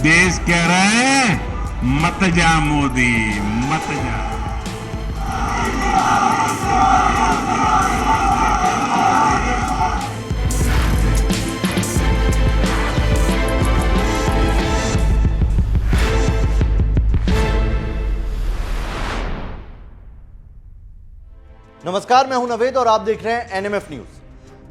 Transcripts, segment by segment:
देश कह रहे हैं मत जा मोदी, मत जा। नमस्कार, मैं हूं नवेद और आप देख रहे हैं एनएमएफ न्यूज।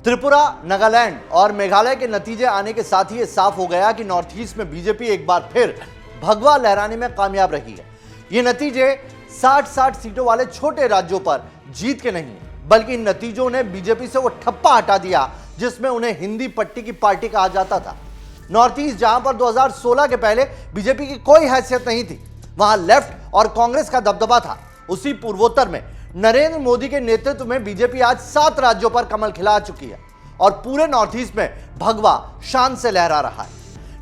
त्रिपुरा, नागालैंड और मेघालय के नतीजे आने के साथ ही ये साफ हो गया कि नॉर्थ ईस्ट में बीजेपी एक बार फिर भगवा लहराने में कामयाब रही है। ये नतीजे 60-60 सीटों वाले छोटे राज्यों पर जीत के नहीं, बल्कि इन नतीजों ने बीजेपी से वो ठप्पा हटा दिया जिसमें उन्हें हिंदी पट्टी की पार्टी कहा जाता था। नॉर्थ ईस्ट, जहां पर 2016 के पहले बीजेपी की कोई हैसियत नहीं थी, वहां लेफ्ट और कांग्रेस का दबदबा था। उसी पूर्वोत्तर में नरेंद्र मोदी के नेतृत्व में बीजेपी आज 7 राज्यों पर कमल खिला चुकी है और पूरे नॉर्थ ईस्ट में भगवा शान से लहरा रहा है।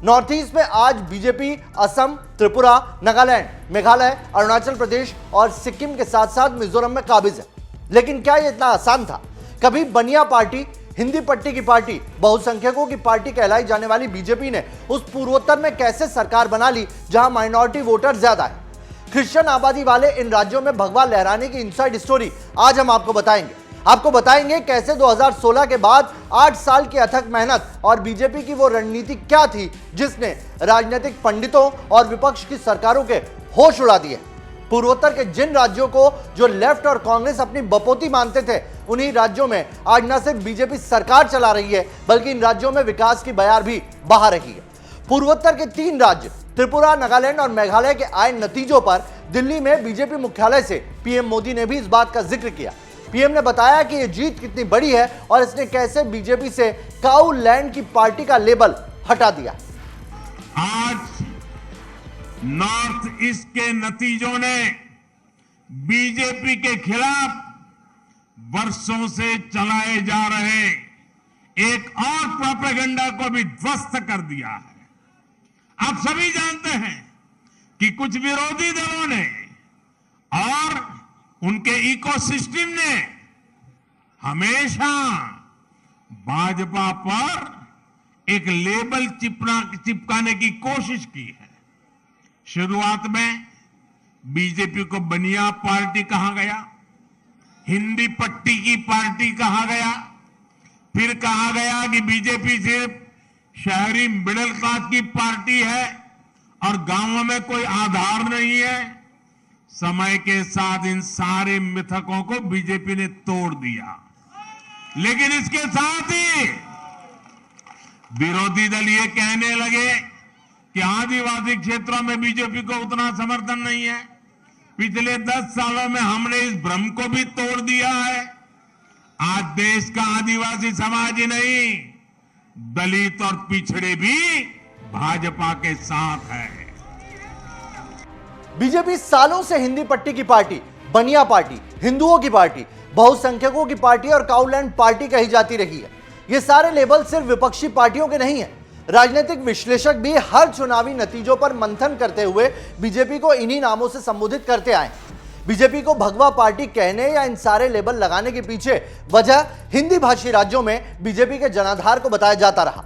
नॉर्थ ईस्ट में आज बीजेपी असम, त्रिपुरा, नागालैंड, मेघालय, अरुणाचल प्रदेश और सिक्किम के साथ साथ मिजोरम में काबिज है। लेकिन क्या यह इतना आसान था? कभी बनिया पार्टी, हिंदी पट्टी की पार्टी, बहुसंख्यकों की पार्टी कहलाई जाने वाली बीजेपी ने उस पूर्वोत्तर में कैसे सरकार बना ली जहां माइनॉरिटी वोटर ज्यादा है? क्रिश्चियन आबादी वाले इन राज्यों में भगवा लहराने की इनसाइड स्टोरी आज हम आपको बताएंगे। आपको बताएंगे कैसे 2016 के बाद 8 साल की अथक मेहनत और बीजेपी की वो रणनीति क्या थी जिसने राजनीतिक पंडितों और विपक्ष की सरकारों के होश उड़ा दिए। पूर्वोत्तर के जिन राज्यों को जो लेफ्ट और कांग्रेस अपनी बपोती मानते थे, उन्हीं राज्यों में आज न सिर्फ बीजेपी सरकार चला रही है, बल्कि इन राज्यों में विकास की बयार भी बहा रही है। पूर्वोत्तर के 3 राज्य त्रिपुरा, नागालैंड और मेघालय के आए नतीजों पर दिल्ली में बीजेपी मुख्यालय से पीएम मोदी ने भी इस बात का जिक्र किया। पीएम ने बताया कि यह जीत कितनी बड़ी है और इसने कैसे बीजेपी से काऊ लैंड की पार्टी का लेबल हटा दिया। आज नॉर्थ ईस्ट के नतीजों ने बीजेपी के खिलाफ वर्षों से चलाए जा रहे एक और प्रोपेगेंडा को भी ध्वस्त कर दिया है। आप सभी जानते हैं कि कुछ विरोधी दलों ने और उनके इकोसिस्टम ने हमेशा भाजपा पर एक लेबल चिपकाने की कोशिश की है। शुरुआत में बीजेपी को बनिया पार्टी कहा गया, हिंदी पट्टी की पार्टी कहा गया, फिर कहा गया कि बीजेपी सिर्फ शहरी मिडिल क्लास की पार्टी है और गांवों में कोई आधार नहीं है। समय के साथ इन सारे मिथकों को बीजेपी ने तोड़ दिया, लेकिन इसके साथ ही विरोधी दल ये कहने लगे कि आदिवासी क्षेत्रों में बीजेपी को उतना समर्थन नहीं है। पिछले 10 सालों में हमने इस भ्रम को भी तोड़ दिया है। आज देश का आदिवासी समाज ही नहीं, दलित और पिछड़े भी भाजपा के साथ है। बीजेपी सालों से हिंदी पट्टी की पार्टी, बनिया पार्टी, हिंदुओं की पार्टी, बहुसंख्यकों की पार्टी और काउलैंड पार्टी कही जाती रही है। ये सारे लेबल सिर्फ विपक्षी पार्टियों के नहीं है। राजनीतिक विश्लेषक भी हर चुनावी नतीजों पर मंथन करते हुए बीजेपी को इन्हीं नामों से संबोधित करते आए। बीजेपी को भगवा पार्टी कहने या इन सारे लेबल लगाने के पीछे वजह हिंदी भाषी राज्यों में बीजेपी के जनाधार को बताया जाता रहा।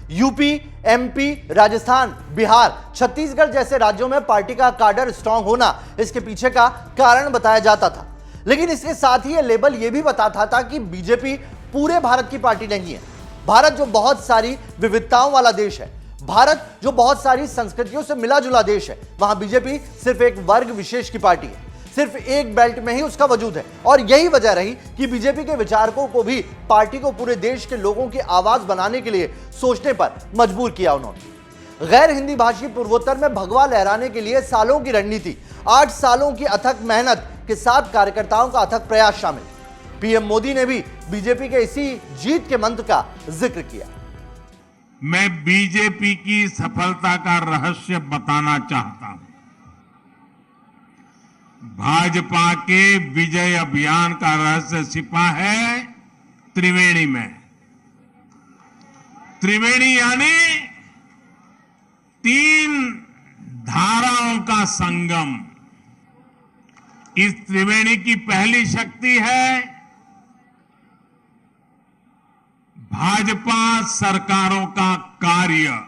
यूपी, एमपी, राजस्थान, बिहार, छत्तीसगढ़ जैसे राज्यों में पार्टी का काडर स्ट्रांग होना इसके पीछे का कारण बताया जाता था। लेकिन इसके साथ ही यह लेबल यह भी बताता था कि बीजेपी पूरे भारत की पार्टी नहीं है। भारत जो बहुत सारी विविधताओं वाला देश है, भारत जो बहुत सारी संस्कृतियों से मिला जुला देश है, वहां बीजेपी सिर्फ एक वर्ग विशेष की पार्टी है। सिर्फ एक बेल्ट में ही उसका वजूद है और यही वजह रही कि बीजेपी के विचारकों को भी पार्टी को पूरे देश के लोगों की आवाज बनाने के लिए सोचने पर मजबूर किया उन्होंने। गैर हिंदी भाषी पूर्वोत्तर में भगवा लहराने के लिए सालों की रणनीति, 8 सालों की अथक मेहनत के साथ कार्यकर्ताओं का अथक प्रयास शामिल। पीएम मोदी ने भी बीजेपी के इसी जीत के मंत्र का जिक्र किया। मैं बीजेपी की सफलता का रहस्य बताना चाहता हूं। भाजपा के विजय अभियान का रहस्य छिपा है त्रिवेणी में। त्रिवेणी यानी 3 धाराओं का संगम। इस त्रिवेणी की पहली शक्ति है भाजपा सरकारों का कार्य।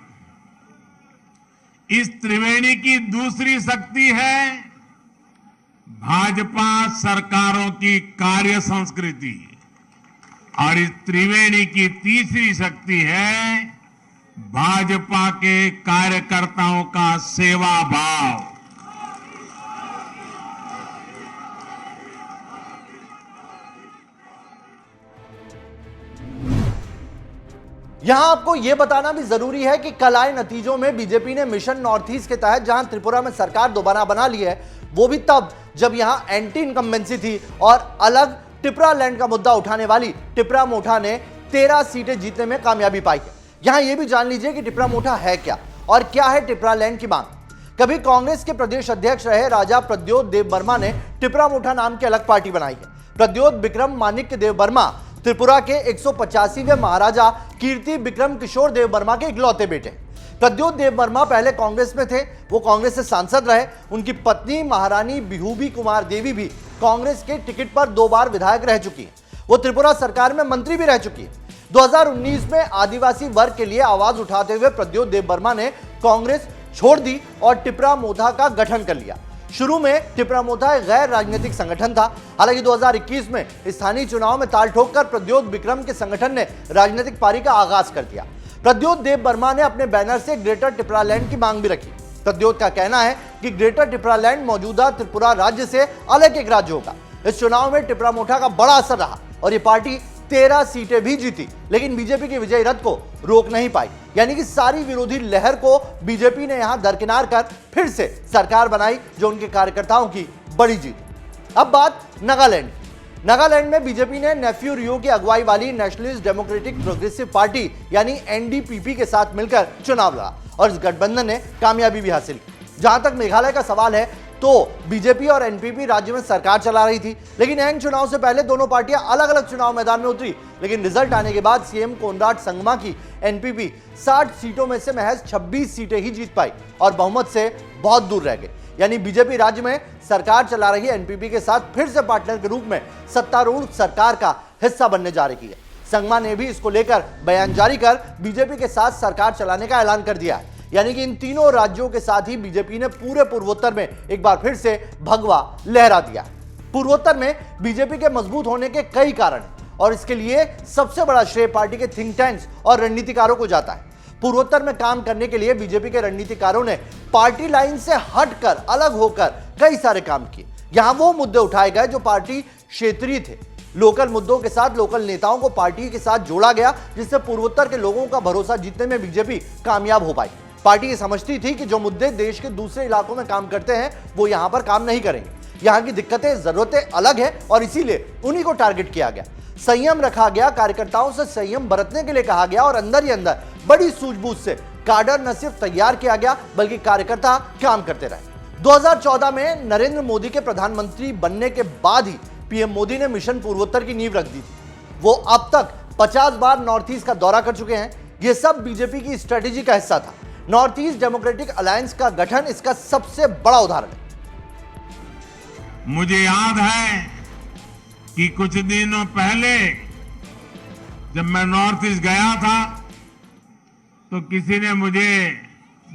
इस त्रिवेणी की दूसरी शक्ति है भाजपा सरकारों की कार्य संस्कृति और इस त्रिवेणी की तीसरी शक्ति है भाजपा के कार्यकर्ताओं का सेवा भाव। यहां आपको यह बताना भी जरूरी है कि कल आए नतीजों में बीजेपी ने मिशन नॉर्थ ईस्ट के तहत जहां त्रिपुरा में सरकार दोबारा बना ली है, वो भी तब जब यहां एंटी इनकम्बेंसी थी और अलग टिपरा लैंड का मुद्दा उठाने वाली टिपरा मोठा ने 13 सीटें जीतने में कामयाबी पाई है। यहां यह भी जान लीजिए कि टिपरा मोठा है क्या और क्या है टिपरा लैंड की मांग। कभी कांग्रेस के प्रदेश अध्यक्ष रहे राजा प्रद्योत देव वर्मा ने टिपरा मोठा नाम की अलग पार्टी बनाई है। प्रद्योत विक्रम माणिक्य देव वर्मा त्रिपुरा के 185वें महाराजा कीर्ति विक्रम किशोर देव वर्मा के इकलौते बेटे। प्रद्योत देव वर्मा पहले कांग्रेस में थे, वो कांग्रेस से सांसद रहे। उनकी पत्नी महारानी बिहूबी कुमार देवी भी कांग्रेस के टिकट पर 2 बार विधायक रह चुकी है। वो त्रिपुरा सरकार में मंत्री भी रह चुकी है। 2019 में आदिवासी वर्ग के लिए आवाज उठाते हुए प्रद्योत देव वर्मा ने कांग्रेस छोड़ दी और टिपरा मोठा का गठन कर लिया। शुरू में टिपरा मोठा एक गैर राजनीतिक संगठन था। हालांकि 2021 में स्थानीय चुनाव में ताल ठोककर प्रद्योत विक्रम के संगठन ने राजनीतिक पारी का आगाज कर दिया। प्रद्योत देव वर्मा ने अपने बैनर से ग्रेटर टिपरा लैंड की मांग भी रखी। प्रद्योत का कहना है कि ग्रेटर टिपरा लैंड मौजूदा त्रिपुरा राज्य से अलग एक राज्य होगा। इस चुनाव में टिपरा मोठा का बड़ा असर रहा और ये पार्टी 13 सीटें भी जीती, लेकिन बीजेपी के विजयी रथ को रोक नहीं पाई। यानी कि सारी विरोधी लहर को बीजेपी ने यहां दरकिनार कर फिर से सरकार बनाई, जो उनके कार्यकर्ताओं की बड़ी जीत। अब बात नागालैंड। नागालैंड में बीजेपी ने नेफ्यू रियो की अगुवाई वाली नेशनलिस्ट डेमोक्रेटिक प्रोग्रेसिव पार्टी यानी एनडीपीपी के साथ मिलकर चुनाव लड़ा और इस गठबंधन ने कामयाबी भी हासिल की। जहां तक मेघालय का सवाल है तो बीजेपी और एनपीपी राज्य में सरकार चला रही थी, लेकिन एन चुनाव से पहले दोनों पार्टियां अलग अलग चुनाव मैदान में उतरी। लेकिन रिजल्ट आने के बाद सीएम कोनराड संगमा की एनपीपी 60 सीटों में से महज 26 सीटें ही जीत पाई और बहुमत से बहुत दूर रह गए। यानी बीजेपी राज्य में सरकार चला रही एनपीपी के साथ फिर से पार्टनर के रूप में सत्तारूढ़ सरकार का हिस्सा बनने जा रही है। संगमा ने भी इसको लेकर बयान जारी कर बीजेपी के साथ सरकार चलाने का ऐलान कर दिया है। यानी कि इन तीनों राज्यों के साथ ही बीजेपी ने पूरे पूर्वोत्तर में एक बार फिर से भगवा लहरा दिया। पूर्वोत्तर में बीजेपी के मजबूत होने के कई कारण हैं और इसके लिए सबसे बड़ा श्रेय पार्टी के थिंक टैंक्स और रणनीतिकारों को जाता है। पूर्वोत्तर में काम करने के लिए बीजेपी के रणनीतिकारों ने पार्टी लाइन से हटकर अलग होकर कई सारे काम किए। यहां वो मुद्दे उठाए गए जो पार्टी क्षेत्रीय थे। लोकल मुद्दों के साथ लोकल नेताओं को पार्टी के साथ जोड़ा गया, जिससे पूर्वोत्तर के लोगों का भरोसा जीतने में बीजेपी कामयाब हो पाई। पार्टी ये समझती थी कि जो मुद्दे देश के दूसरे इलाकों में काम करते हैं वो यहां पर काम नहीं करेंगे। यहां की दिक्कतें, जरूरतें अलग है और इसीलिए उन्हीं को टारगेट किया गया। संयम रखा गया, कार्यकर्ताओं से संयम बरतने के लिए कहा गया और अंदर ही अंदर बड़ी सूझबूझ से काडर न सिर्फ तैयार किया गया बल्कि कार्यकर्ता काम करते रहे। 2014 में नरेंद्र मोदी के प्रधानमंत्री बनने के बाद ही पीएम मोदी ने मिशन पूर्वोत्तर की नींव रख दी थी। वो अब तक 50 बार नॉर्थ ईस्ट का दौरा कर चुके हैं। ये सब बीजेपी की स्ट्रेटेजी का हिस्सा था। नॉर्थ ईस्ट डेमोक्रेटिक अलायंस का गठन इसका सबसे बड़ा उदाहरण है। मुझे याद है कि कुछ दिनों पहले जब मैं नॉर्थ ईस्ट गया था तो किसी ने मुझे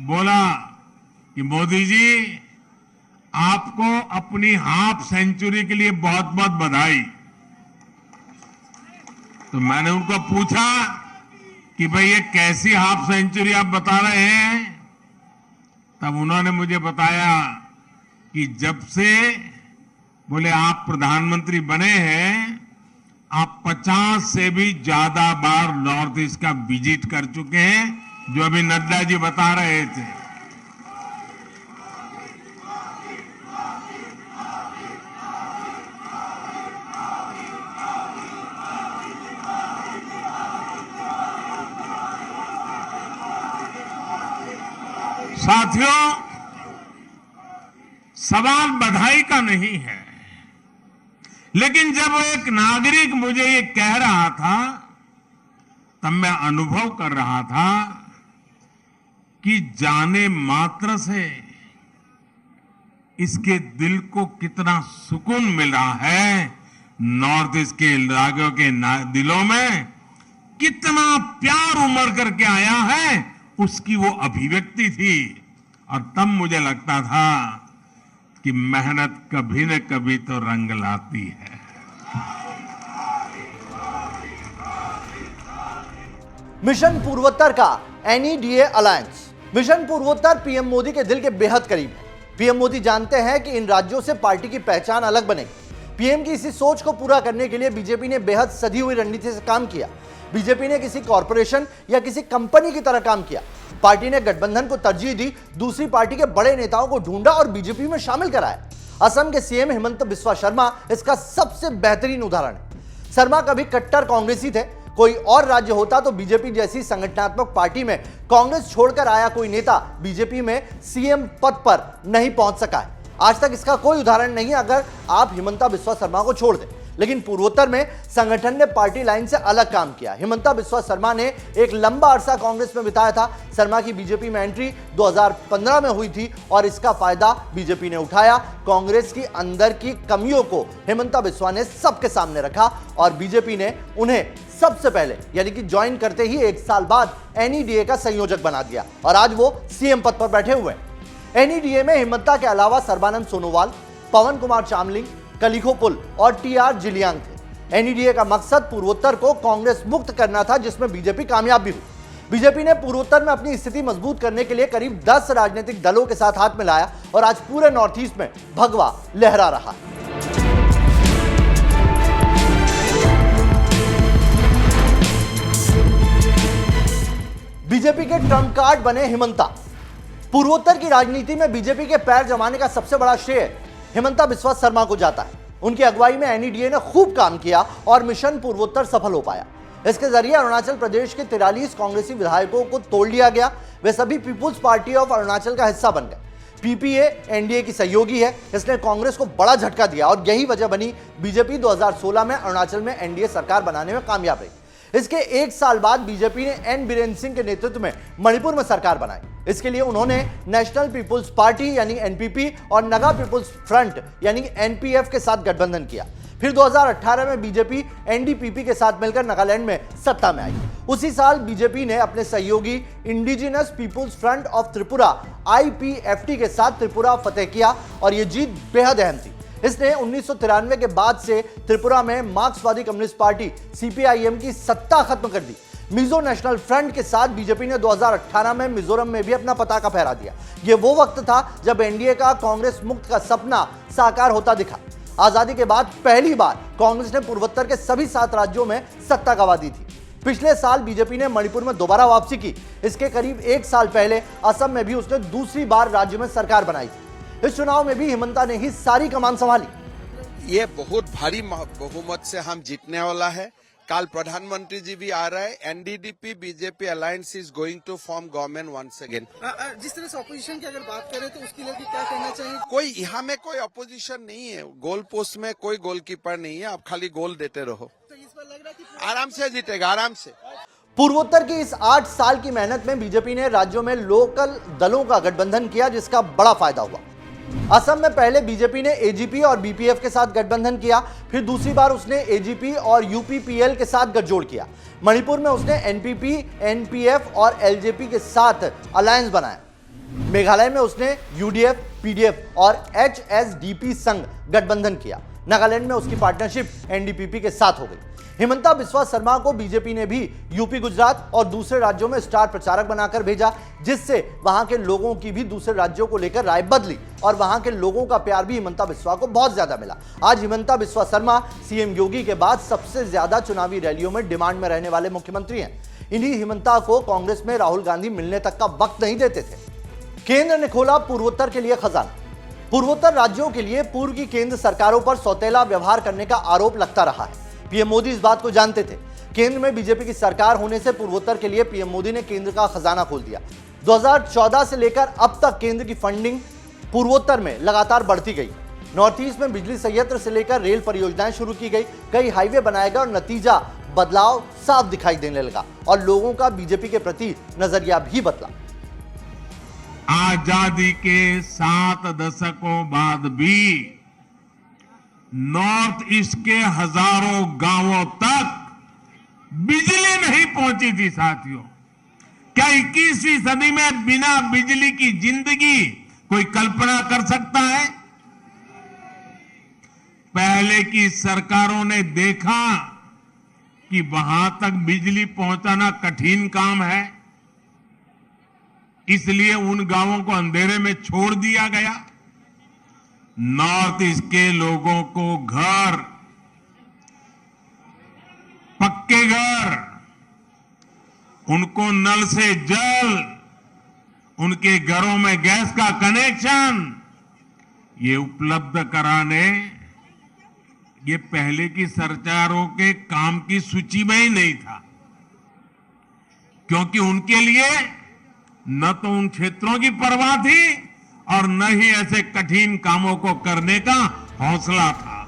बोला कि मोदी जी, आपको अपनी हाफ सेंचुरी के लिए बहुत बहुत बधाई। तो मैंने उनको पूछा कि भाई ये कैसी हाफ सेंचुरी आप बता रहे हैं? तब उन्होंने मुझे बताया कि जब से बोले आप प्रधानमंत्री बने हैं, आप 50 से भी ज्यादा बार नॉर्थ ईस्ट का विजिट कर चुके हैं, जो अभी नड्डा जी बता रहे थे। साथियों, सवाल बधाई का नहीं है, लेकिन जब एक नागरिक मुझे ये कह रहा था तब मैं अनुभव कर रहा था कि जाने मात्र से इसके दिल को कितना सुकून मिल रहा है। नॉर्थ ईस्ट के राज्यों के दिलों में कितना प्यार उमड़ करके आया है, उसकी वो अभिव्यक्ति थी। और तब मुझे लगता था कि मेहनत कभी न कभी तो रंग लाती है। मिशन पूर्वोत्तर का एनईडीए अलायंस। मिशन पूर्वोत्तर पीएम मोदी के दिल के बेहद करीब है। पीएम मोदी जानते हैं कि इन राज्यों से पार्टी की पहचान अलग बनेगी। पीएम की इसी सोच को पूरा करने के लिए बीजेपी ने बेहद सधी हुई रणनीति से काम किया। बीजेपी ने किसी कॉरपोरेशन या किसी कंपनी की तरह काम किया। पार्टी ने गठबंधन को तरजीह दी, दूसरी पार्टी के बड़े नेताओं को ढूंढा और बीजेपी में शामिल कराया। असम के सीएम हिमंत बिस्वा शर्मा इसका सबसे बेहतरीन उदाहरण है। शर्मा कभी कट्टर कांग्रेसी थे। कोई और राज्य होता तो बीजेपी जैसी संगठनात्मक पार्टी में कांग्रेस छोड़कर आया कोई नेता बीजेपी में सीएम पद पर नहीं पहुंच सका है। आज तक इसका कोई उदाहरण नहीं है अगर आप हिमंता बिस्वा शर्मा को छोड़ दें। लेकिन पूर्वोत्तर में संगठन ने पार्टी लाइन से अलग काम किया। हिमंता बिस्वा शर्मा ने एक लंबा अरसा कांग्रेस में बिताया था। शर्मा की बीजेपी में एंट्री 2015 में हुई थी और इसका फायदा बीजेपी ने उठाया। कांग्रेस की अंदर की कमियों को हिमंता बिस्वा ने सबके सामने रखा और बीजेपी ने उन्हें सबसे पहले यानी कि ज्वाइन करते ही 1 साल बाद एनईडीए का संयोजक बना दिया और आज वो सीएम पद पर बैठे हुए हैं। एनईडीए में हिमंता के अलावा सर्बानंद सोनोवाल, पवन कुमार चामलिंग, कलिखो पुल और टीआर जिलियांग थे। एनईडीए का मकसद पूर्वोत्तर को कांग्रेस मुक्त करना था, जिसमें बीजेपी कामयाब भी हुई। बीजेपी ने पूर्वोत्तर में अपनी स्थिति मजबूत करने के लिए करीब 10 राजनीतिक दलों के साथ हाथ मिलाया और आज पूरे नॉर्थ ईस्ट में भगवा लहरा रहा है। बीजेपी के ट्रम्प कार्ड बने हिमंता। पूर्वोत्तर की राजनीति में बीजेपी के पैर जमाने का सबसे बड़ा श्रेय हिमंता बिस्वा शर्मा को जाता है। उनकी अगुवाई में एनईडीए ने खूब काम किया और मिशन पूर्वोत्तर सफल हो पाया। इसके जरिए अरुणाचल प्रदेश के 43 कांग्रेसी विधायकों को तोड़ लिया गया। वे सभी पीपुल्स पार्टी ऑफ अरुणाचल का हिस्सा बन गए। पीपीए एनडीए की सहयोगी है। इसने कांग्रेस को बड़ा झटका दिया और यही वजह बनी बीजेपी 2016 में अरुणाचल में एनडीए सरकार बनाने में कामयाब रही। इसके 1 साल बाद बीजेपी ने एन बीरेन सिंह के नेतृत्व में मणिपुर में सरकार बनाई। इसके लिए उन्होंने नेशनल पीपुल्स पार्टी यानी एनपीपी और नगा पीपुल्स फ्रंट यानी एनपीएफ के साथ गठबंधन किया। फिर 2018 में बीजेपी एनडीपीपी के साथ मिलकर नागालैंड में सत्ता में आई। उसी साल बीजेपी ने अपने सहयोगी Indigenous Peoples Front of Tripura IPFT के साथ त्रिपुरा फतेह किया और यह जीत बेहद अहम थी। इसने 1993 के बाद से त्रिपुरा में मार्क्सवादी कम्युनिस्ट पार्टी सीपीआईएम की सत्ता खत्म कर दी। मिजो नेशनल फ्रंट के साथ बीजेपी ने 2018 में मिजोरम में भी अपना पताका फहरा दिया। यह वो वक्त था जब एनडीए का कांग्रेस मुक्त का सपना साकार होता दिखा। आजादी के बाद पहली बार कांग्रेस ने पूर्वोत्तर के सभी 7 राज्यों में सत्ता गंवा दी थी। पिछले साल बीजेपी ने मणिपुर में दोबारा वापसी की। इसके करीब 1 साल पहले असम में भी उसने दूसरी बार राज्य में सरकार बनाई थी। इस चुनाव में भी हिमंता ने ही सारी कमान संभाली। ये बहुत भारी बहुमत से हम जीतने वाला है। कल प्रधानमंत्री जी भी आ रहे हैं। NDDP BJP alliance is going to form government once again. जिस तरह से ऑपोजिशन की अगर बात करें तो उसके लिए क्या कहना चाहिए? कोई यहाँ में कोई ऑपोजिशन नहीं है। गोल पोस्ट में कोई गोलकीपर नहीं है। आप खाली गोल देते रहो। तो इस बार लग रहा है कि आराम से जीतेगा, आराम से। पूर्वोत्तर की इस 8 साल की मेहनत में बीजेपी ने राज्यों में लोकल दलों का गठबंधन किया, जिसका बड़ा फायदा हुआ। असम में पहले बीजेपी ने एजीपी और बीपीएफ के साथ गठबंधन किया। फिर दूसरी बार उसने एजीपी और यूपीपीएल के साथ गठजोड़ किया। मणिपुर में उसने एनपीपी, एनपीएफ और एलजेपी के साथ अलायंस बनाया। मेघालय में उसने यूडीएफ, पीडीएफ और एचएसडीपी संग गठबंधन किया। नागालैंड में उसकी पार्टनरशिप एनडीपीपी के साथ हो गई। हिमंता बिस्वा शर्मा को बीजेपी ने भी यूपी, गुजरात और दूसरे राज्यों में स्टार प्रचारक बनाकर भेजा, जिससे वहां के लोगों की भी दूसरे राज्यों को लेकर राय बदली और वहां के लोगों का प्यार भी हिमंता बिस्वा को बहुत ज्यादा मिला। आज हिमंता बिस्वा शर्मा सीएम योगी के बाद सबसे ज्यादा चुनावी रैलियों में डिमांड में रहने वाले मुख्यमंत्री हैं। इन्हीं हिमंता को कांग्रेस में राहुल गांधी मिलने तक का वक्त नहीं देते थे। केंद्र ने खोला पूर्वोत्तर के लिए खजाना। पूर्वोत्तर राज्यों के लिए पूर्व की केंद्र सरकारों पर सौतेला व्यवहार करने का आरोप लगता रहा है। पीएम मोदी इस बात को जानते थे। केंद्र में बीजेपी की सरकार होने से पूर्वोत्तर के लिए पीएम मोदी ने केंद्र का खजाना खोल दिया। 2014 से लेकर अब तक केंद्र की फंडिंग पूर्वोत्तर में लगातार बढ़ती गई। नॉर्थ ईस्ट में बिजली संयंत्र से लेकर रेल परियोजनाएं शुरू की गई, कई हाईवे बनाए गए और नतीजा बदलाव साफ दिखाई देने लगा और लोगों का बीजेपी के प्रति नजरिया भी बदला। आजादी के 7 दशकों बाद भी नॉर्थ ईस्ट के हजारों गांवों तक बिजली नहीं पहुंची थी साथियों। क्या 21वीं सदी में बिना बिजली की जिंदगी कोई कल्पना कर सकता है? पहले की सरकारों ने देखा कि वहां तक बिजली पहुंचाना कठिन काम है, इसलिए उन गांवों को अंधेरे में छोड़ दिया गया। नॉर्थ ईस्ट के लोगों को घर, पक्के घर, उनको नल से जल, उनके घरों में गैस का कनेक्शन ये उपलब्ध कराने ये पहले की सरकारों के काम की सूची में ही नहीं था, क्योंकि उनके लिए न तो उन क्षेत्रों की परवाह थी और न ही ऐसे कठिन कामों को करने का हौसला था।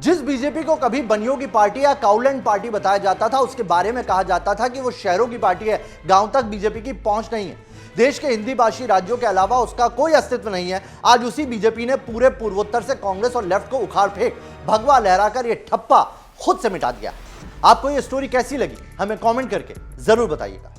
जिस बीजेपी को कभी बनियों की पार्टी या काउलैंड पार्टी बताया जाता था, उसके बारे में कहा जाता था कि वो शहरों की पार्टी है, गांव तक बीजेपी की पहुंच नहीं है। देश के हिंदी भाषी राज्यों के अलावा उसका कोई अस्तित्व नहीं है। आज उसी बीजेपी ने पूरे पूर्वोत्तर से कांग्रेस और लेफ्ट को उखाड़ फेंक, भगवा लहराकर ये ठप्पा खुद से मिटा दिया। आपको ये स्टोरी कैसी लगी हमें कमेंट करके जरूर बताइएगा।